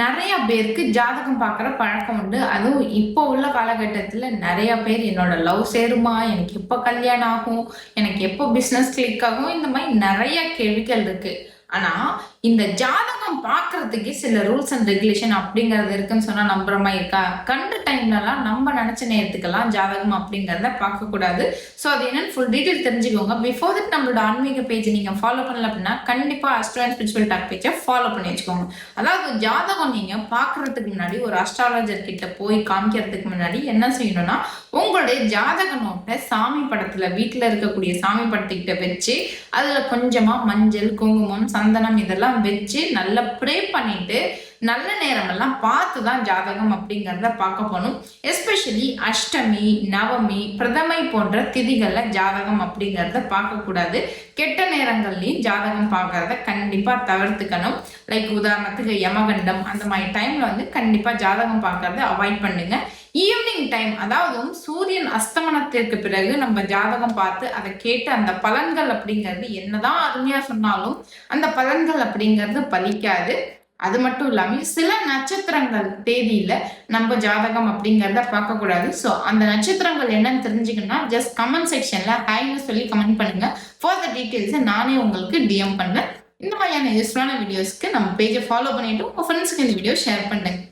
நெறைய பேருக்கு ஜாதகம் பார்க்குற பழக்கம் உண்டு. அதுவும் இப்போ உள்ள காலகட்டத்தில நெறைய பேர் என்னோட லவ் சேருமா? எனக்கு எப்போ கல்யாணம் ஆகும்? எனக்கு எப்போ பிசினஸ் கிளிக் ஆகும்? இந்த மாரி நெறைய கேள்விகள் இருக்கு. ஆனா, இந்த ஜாதகம் பார்க்கறதுக்கே சில ரூல்ஸ் அண்ட் ரெகுலேஷன் அப்படிங்கிறது இருக்குன்னு சொன்னா நம்புற மாரி இருக்கா? கண்ட டைம்லலாம் நம்ம நெனச்ச நேரத்துக்கெல்லாம் ஜாதகம் அப்படிங்கிறத பார்க்கக்கூடாது. ஸோ அது என்னன்னு ஃபுல் டீட்டெயில் தெரிஞ்சுக்கோங்க. பிஃபோர் தட் நம்மளோட ஆன்மீக பேஜ் நீங்க ஃபாலோ பண்ணல அப்படின்னா, கண்டிப்பா அஸ்ட்ரோ அண்ட் ஸ்பிரிச்சுவல் டாக் பேஜ ஃபாலோ பண்ணி வச்சுக்கோங்க. அதாவது ஜாதகம் நீங்க பார்க்கறதுக்கு முன்னாடி ஒரு அஸ்ட்ராலஜர் கிட்ட போய் காமிக்கிறதுக்கு முன்னாடி என்ன செய்யணும்னா, உங்களுடைய ஜாதக நோட்ட சாமி படத்துல வீட்ல இருக்கக்கூடிய சாமி படத்துக்கிட்ட வச்சு, அதுல கொஞ்சமா மஞ்சள், குங்குமம், சந்தனம் இதெல்லாம் வச்சு நல்லா ப்ரே பண்ணிட்டு, நல்ல நேரமெல்லாம் பார்த்து தான் ஜாதகம் அப்படிங்கிறத பார்க்க போகணும். எஸ்பெஷலி அஷ்டமி, நவமி, பிரதமை போன்ற திதிகள்ல ஜாதகம் அப்படிங்கிறத பார்க்கக்கூடாது. கெட்ட நேரங்கள்லையும் ஜாதகம் பார்க்கறத கண்டிப்பா தவிர்த்துக்கணும். லைக் உதாரணத்துக்கு யமகண்டம் அந்த மாதிரி டைம்ல வந்து கண்டிப்பா ஜாதகம் பார்க்கறத அவாய்ட் பண்ணுங்க. ஈவினிங் டைம் அதாவது சூரியன் அஸ்தமனத்திற்கு பிறகு நம்ம ஜாதகம் பார்த்து அதை கேட்டு அந்த பலன்கள் அப்படிங்கிறது என்னதான் அருமையா சொன்னாலும் அந்த பலன்கள் அப்படிங்கிறது பலிக்காது. அது மட்டும் இல்லாம சில நட்சத்திரங்கள் தேதியில நம்ம ஜாதகம் அப்படிங்கிறத பார்க்க கூடாது. ஸோ அந்த நட்சத்திரங்கள் என்னன்னு தெரிஞ்சுக்கணும்னா ஜஸ்ட் கமெண்ட் செக்ஷன்ல ஹைன்னு சொல்லி கமெண்ட் பண்ணுங்க. ஃபார் த டீட்டெயில்ஸ் நானே உங்களுக்கு டிஎம் பண்றேன். இந்த மாதிரியான யூஸ்ஃபுல்லான வீடியோஸ்க்கு நம்ம பேஜை ஃபாலோ பண்ணிட்டு உங்க ஃப்ரெண்ட்ஸ்க்கு இந்த வீடியோ ஷேர் பண்ணுங்க.